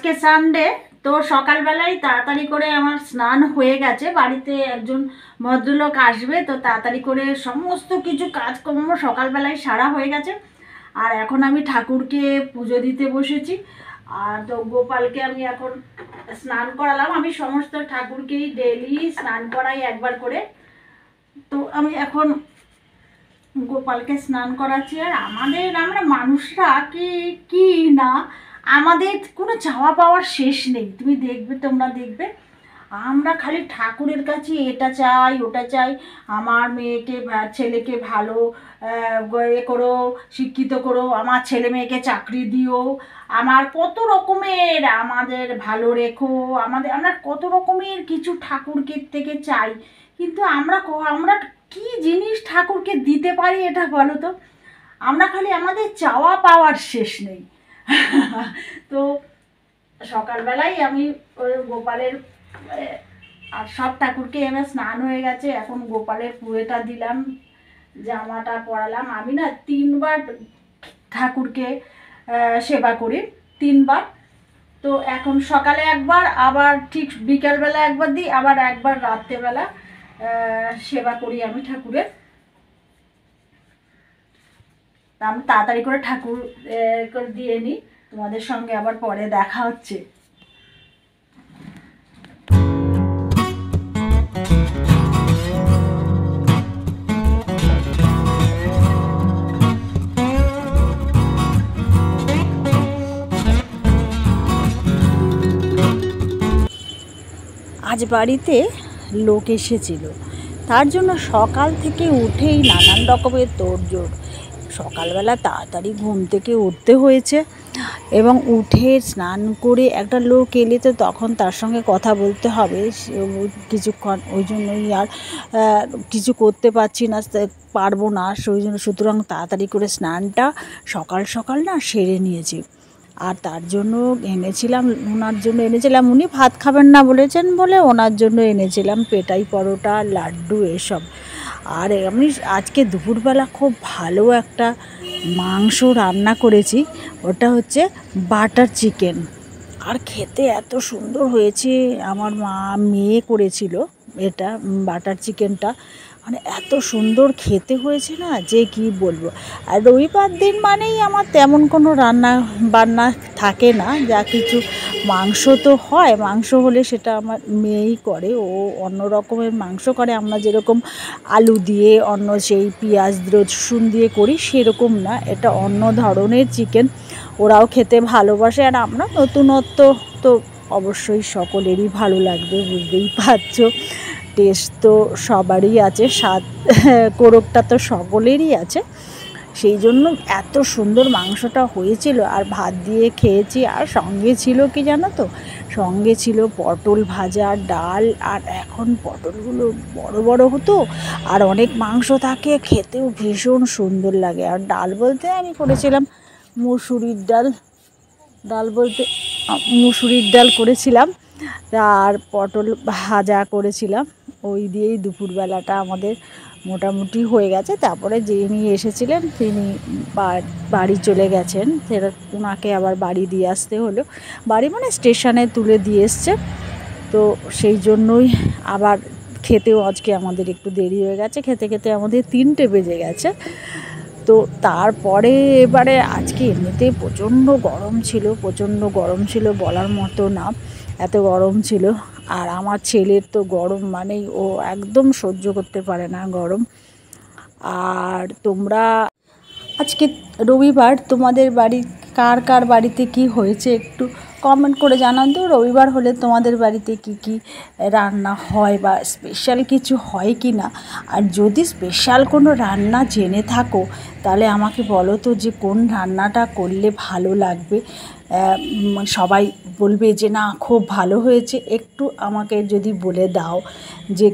আজকে সানডে, তো সকালবেলায় তাড়াতাড়ি করে আমার স্নান হয়ে গেছে। বাড়িতে একজন ভদ্রলোক আসবে, তো তাড়াতাড়ি করে সমস্ত কিছু কাজকর্ম সকালবেলায় সারা হয়ে গেছে। আর এখন আমি ঠাকুরকে পুজো দিতে বসেছি। আর তো গোপালকে আমি এখন স্নান করালাম। আমি সমস্ত ঠাকুরকেই ডেলি স্নান করাই একবার করে। তো আমি এখন গোপালকে স্নান করাচ্ছি। আর আমরা মানুষরা কি না, আমাদের কোনো চাওয়া পাওয়ার শেষ নেই। তোমরা দেখবে আমরা খালি ঠাকুরের কাছে এটা চাই ওটা চাই, আমার মেয়েকে ছেলেকে ভালো করো, শিক্ষিত করো, আমার ছেলে মেয়েকে চাকরি দিও, আমার কত রকমের আমাদের ভালো রেখো, আমরা কত রকমের কিছু ঠাকুরকে থেকে চাই। কিন্তু আমরা কি জিনিস ঠাকুরকে দিতে পারি এটা বলো তো? আমরা খালি আমাদের চাওয়া পাওয়ার শেষ নেই। তো সকালবেলায় আমি ওই গোপালের আর সব ঠাকুরকে এবার স্নান হয়ে গেছে। এখন গোপালের পুজোটা দিলাম, জামাটা পরালাম। আমি না 3বার ঠাকুরকে সেবা করি, 3বার। তো এখন সকালে একবার, আবার ঠিক বিকালবেলা একবার দিই, আবার একবার রাত্রেবেলা সেবা করি আমি ঠাকুরের। আমি তাড়াতাড়ি করে ঠাকুর দিয়ে নিই। তোমাদের সঙ্গে আবার পরে দেখা হচ্ছে। আজ বাড়িতে লোক এসেছিল, তার জন্য সকাল থেকে উঠেই নানান রকমের তোড়জোড়। সকালবেলা তাড়াতাড়ি ঘুম থেকে উঠতে হয়েছে, এবং উঠে স্নান করে একটা লোক এলে তো তখন তার সঙ্গে কথা বলতে হবে কিছুক্ষণ। ওই জন্যই আর কিছু করতে পারবো না। সুতরাং তাড়াতাড়ি করে স্নানটা সকাল সকাল না সেরে নিয়েছি। আর তার জন্য ওনার জন্য এনেছিলাম, উনি ভাত খাবেন না বলেছেন বলে ওনার জন্য এনেছিলাম পেটাই পরোটা, লাড্ডু এসব। আর আমি আজকে দুপুরবেলা খুব ভালো একটা মাংস রান্না করেছি, ওটা হচ্ছে বাটার চিকেন। আর খেতে এত সুন্দর হয়েছে। আমার মেয়ে করেছিল এটা, বাটার চিকেনটা, মানে এত সুন্দর খেতে হয়েছে না যে কি বলবো। আর রবিবার দিন মানেই আমার তেমন কোনো রান্না বান্না থাকে না, যা কিছু মাংস তো হয়, মাংস হলে সেটা আমার মেয়েই করে। ও অন্য রকমের মাংস করে, আমরা যেরকম আলু দিয়ে অন্য সেই পেঁয়াজ রসুন দিয়ে করি সেরকম না, এটা অন্য ধরনের চিকেন। ওরাও খেতে ভালোবাসে। আর আমরা নতুনত্ব তো অবশ্যই সকলেরই ভালো লাগবে, বুঝতেই পারছো। টেস্ট তো সবারই আছে, স্বাদ কোরকটা তো সকলেরই আছে। সেই জন্য এত সুন্দর মাংসটা হয়েছিল। আর ভাত দিয়ে খেয়েছি। আর সঙ্গে ছিল কি জানো তো, সঙ্গে ছিল পটল ভাজা, ডাল। আর এখন পটলগুলো বড় বড় হতো আর অনেক মাংস থাকে, খেতেও ভীষণ সুন্দর লাগে। আর ডাল বলতে আমি করেছিলাম মুসুরির ডাল করেছিলাম, আর পটল ভাজা করেছিলাম। ওই দিয়েই দুপুরবেলাটা আমাদের মোটামুটি হয়ে গেছে। তারপরে যিনি এসেছিলেন তিনি বাড়ি চলে গেছেন, সেটা ওনাকে আবার বাড়ি দিয়ে আসতে হলো। বাড়ি মানে স্টেশনে তুলে দিয়ে এসছে। তো সেই জন্যই আবার খেতেও আজকে আমাদের একটু দেরি হয়ে গেছে, খেতে খেতে আমাদের 3টে বেজে গেছে। তো তারপরে এবারে আজকে এমনিতে প্রচণ্ড গরম ছিল, বলার মতো না, এত গরম ছিল। আর আমার ছেলের তো গরম মানেই ও একদম সহ্য করতে পারে না গরম। আর তোমরা আজকে রবিবার, তোমাদের কার কার বাড়িতে কি হয়েছে একটু কমেন্ট করে জানান তো। রবিবার হলে তোমাদের বাড়িতে কি রান্না হয়, বা স্পেশাল কিছু হয় কি না। আর যদি স্পেশাল কোনো রান্না জেনে থাকো তাহলে আমাকে বলো তো, যে কোন রান্নাটা করলে ভালো লাগবে, সবাই বলবে যে না খুব ভালো হয়েছে। একটু আমাকে যদি বলে দাও যে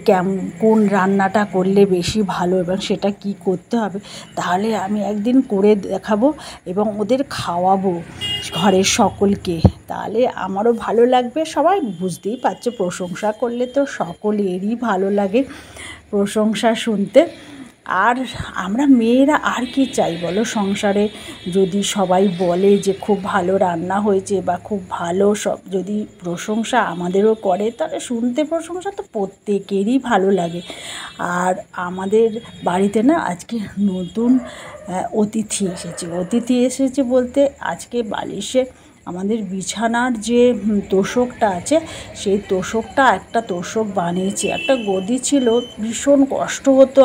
কোন রান্নাটা করলে বেশি ভালো এবং সেটা কি করতে হবে, তাহলে আমি একদিন করে দেখাবো এবং ওদের খাওয়াবো ঘরের সকলকে। তাহলে আমারও ভালো লাগবে। সবাই বুঝতেই পারছো, প্রশংসা করলে তো সকলেরই ভালো লাগে প্রশংসা শুনতে। আর আমরা মেয়েরা আর কি চাই বলো সংসারে? যদি সবাই বলে যে খুব ভালো রান্না হয়েছে বা খুব ভালো সব যদি প্রশংসা আমাদেরও করে, তাহলে শুনতে প্রশংসা তো প্রত্যেকেরই ভালো লাগে। আর আমাদের বাড়িতে না আজকে নতুন অতিথি এসেছে বলতে আজকে বালিশে আমাদের বিছানার যে তোশকটা আছে সেই তোশকটা একটা তোশক বানিয়েছি। একটা গদি ছিল, ভীষণ কষ্ট হতো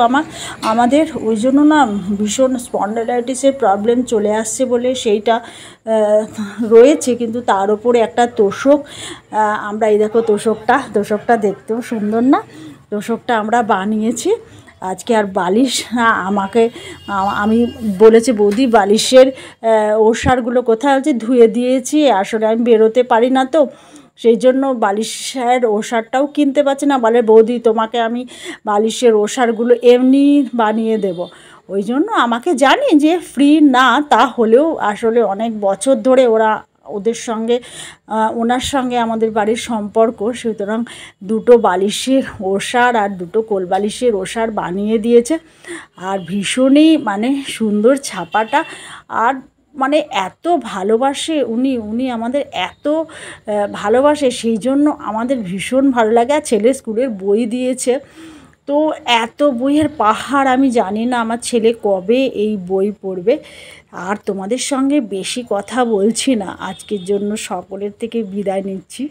আমাদের ওই জন্য না ভীষণ স্পন্ডালাইটিসের প্রবলেম চলে আসছে বলে সেইটা রয়েছে, কিন্তু তার উপরে একটা তোশক আমরা এই দেখো তোশকটা দেখতেও সুন্দর না? তোশকটা আমরা বানিয়েছি আজকে। আর বালিশ আমি বলেছে বৌদি বালিশের ওষারগুলো কোথায় আছে, ধুয়ে দিয়েছি। আসলে আমি বেরোতে পারি না তো সেই জন্য বালিশের ওষারটাও কিনতে পারছি না। বলে বৌদি তোমাকে আমি বালিশের ওষারগুলো এমনি বানিয়ে দেব। ওই জন্য আমাকে জানি যে ফ্রি না, তা হলেও আসলে অনেক বছর ধরে ওনার সঙ্গে আমাদের বাড়ির সম্পর্ক, সুতরাং দুটো বালিশের ওষার আর দুটো কোল বালিশের ওষার বানিয়ে দিয়েছে। আর ভীষণই মানে সুন্দর ছাপাটা, আর মানে এত ভালোবাসে উনি আমাদের এত ভালোবাসে, সেই জন্য আমাদের ভীষণ ভালো লাগে। আর ছেলে স্কুলের বই দিয়েছে, তো এত বইয়ের পাহাড়, আমি জানি না আমার ছেলে কবে এই বই পড়বে। আর তোমাদের সঙ্গে বেশি কথা বলছি না, আজকের জন্য সকলের থেকে বিদায় নিচ্ছি।